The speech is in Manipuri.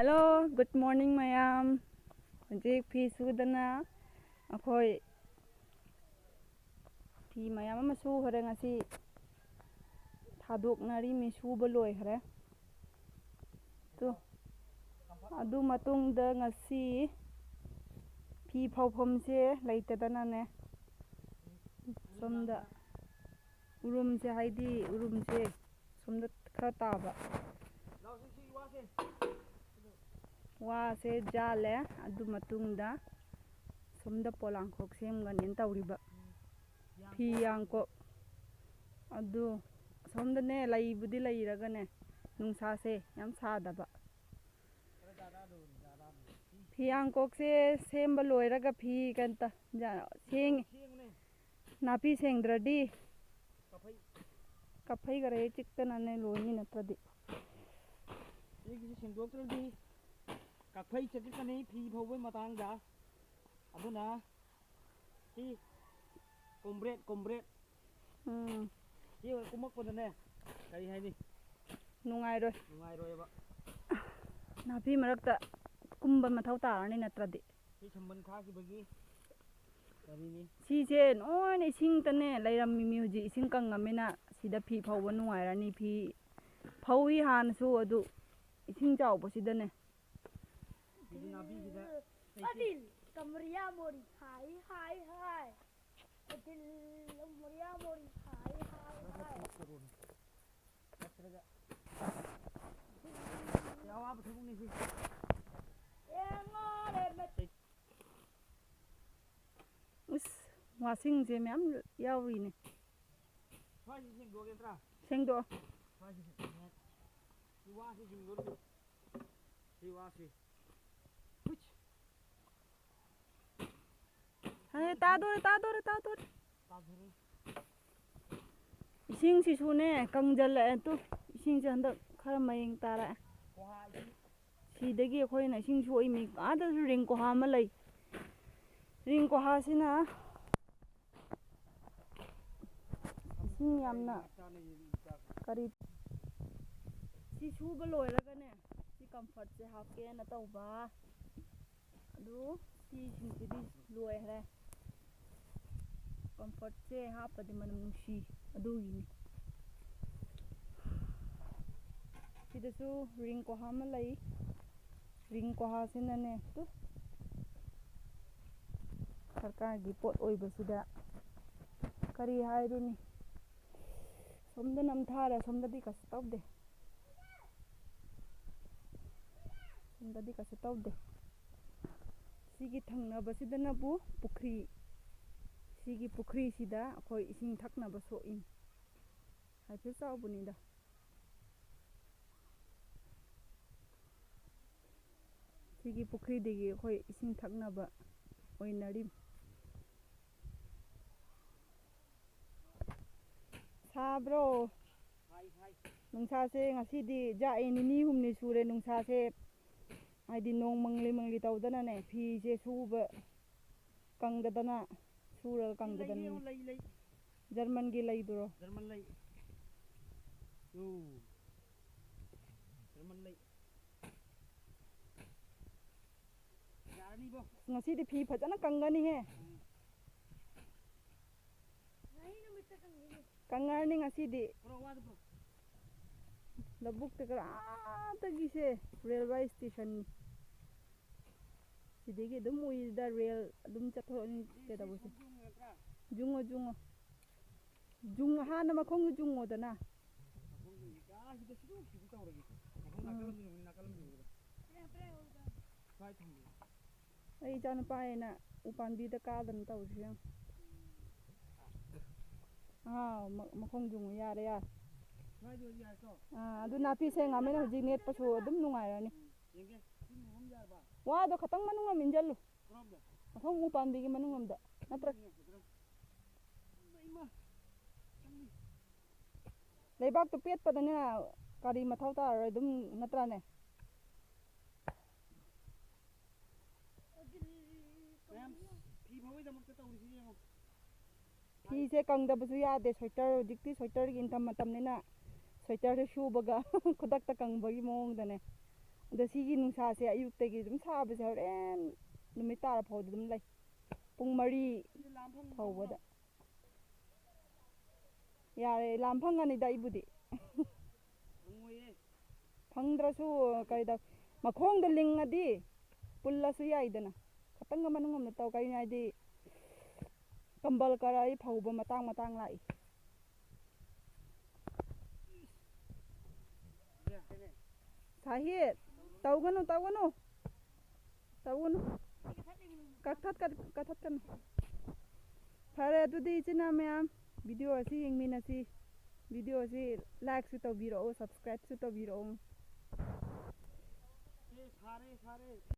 Hello, good morning mayam. Hojik fi sudana akhoi fi mayam ama su khare ngasi thaduk nari mi su boloi khare tu adu matung da ngasi fi phawphom se leitadana ne somda urum se haidi urum se somda khara taba wa se jale adu matungda somda polangkhok semga nen tawriba fi yangko adu somda ne laibudi lairaga ne nungsa se yam sadaba fi yangkok se semba loiraga fi kanta seng napi sengdradi kaphai gare chiktana ne loini natradi Kakphai chakikani phi phawai matangda aduna hi kombret hi kumakpadane kari haini nungairoi ba napi marakta kumba mathau tarani natradi hi samban khakibagi karini sise noine isingtane leirammi mi huji ising kangamena sida phi phawba nungairani phi phawi hansu adu ising chawbasidane Adil, Kamria Mori, hi. Adil, Kamria Mori, hi. Washing je ma'am yauri ne sengdo Hai tadore ising sisu ne kangjala tu ising je handak khara mayeng tara sidagi khoina ising su imi ada ring ko ha ma lei ring ko ha sina ising yamna kari sisu ba loiraga ne si comfort se hapke na tauba adu si singidi loire comfort se hapadi manam nungsi adu yini sidasu ring ko ha ma lei ring ko ha sina ne tu sarkar gi pot oibasida kari hairuni somda namthara somdadi kasitawde sigi thangnabasida bu pukhri sigi pukhri sida akhoi ising thaknaba soin haife chawbunida sigi pukhri degi akhoi ising thaknaba oinarim sabro nungsa se ngasidi jae nini humni sure nungsa se haidi nong mangli tawdana ne phi se suba kangdadana sura kangdadana German gi laiduro German lei yani bo ngasidi phi phajana kangani he kangarni ngasidi thabuk te kara tagi se railway station sidegi dum uida rail dum chathoni te dabose jungo hana makhong jungo dana ai jana paena upanbi da kadan tawsi makhong jungo yare adu napi se ngamena hujik net pasu adum nungairani wa do khatang manunga minjallu makhong upanbi gi manungamda natra leibak tu pet padana kari mathau ta dum natra ne phi se kangda basu yade sweater dikti sweater gi intam matam ne na sweater se shubaga khudak ta kangbagi mong dane ꯑꯗꯣ ꯁꯤꯒꯤ ꯅꯨꯡꯁꯥꯁꯦ ꯑꯌꯨꯛꯇꯒꯤ ꯑꯗꯨꯝ ꯁꯥꯕꯁꯦ ꯍꯣꯔꯦꯟ ꯅꯨꯃꯤꯠ ꯇꯥꯔ ꯐꯥꯎꯗ ꯑꯗꯨꯝ ꯂꯩ ꯄꯨꯡ 4 ꯐꯥꯎꯕꯗ ꯌꯥꯔꯦ ꯂꯥꯝ ꯐꯪꯒꯅꯤꯗ ꯑꯩꯕꯨꯗꯤ ꯐꯪꯗ꯭ꯔꯁꯨ ꯀꯩꯗ ꯃꯈꯣꯡꯗ ꯂꯤꯡꯉꯗꯤ ꯄꯨꯜꯂꯁꯨ ꯌꯥꯏꯗꯅ ꯈꯇꯪꯒ ꯃꯅꯨꯡ ꯑꯃꯗ ꯇꯧ ꯀꯩꯅꯣ ꯍꯥꯏꯗꯤ ꯀꯝꯕꯜ ꯀꯔꯥꯏ ꯐꯧꯕ ꯃꯇꯥꯡ ꯂꯥꯛꯏ ꯁꯥꯍꯤꯠ ꯇꯧꯒꯅꯨ ꯀꯛꯊꯠꯀꯅꯨ ꯐꯔꯦ ꯑꯗꯨꯗꯤ ꯏꯆꯤꯟꯅꯥꯎ ꯃꯌꯥꯝ ꯚꯤꯗꯤꯑꯣ ꯑꯁꯤ ꯌꯦꯡꯃꯤꯟꯅꯁꯤ ꯚꯤꯗꯤꯑꯣ ꯑꯁꯤ ꯂꯥꯏꯛꯁꯨ ꯇꯧꯕꯤꯔꯛꯑꯣ ꯁꯕꯁꯀ꯭ꯔꯥꯏꯕꯁꯨ ꯇꯧꯕꯤꯔꯛꯑꯣ ꯁꯥꯔꯦ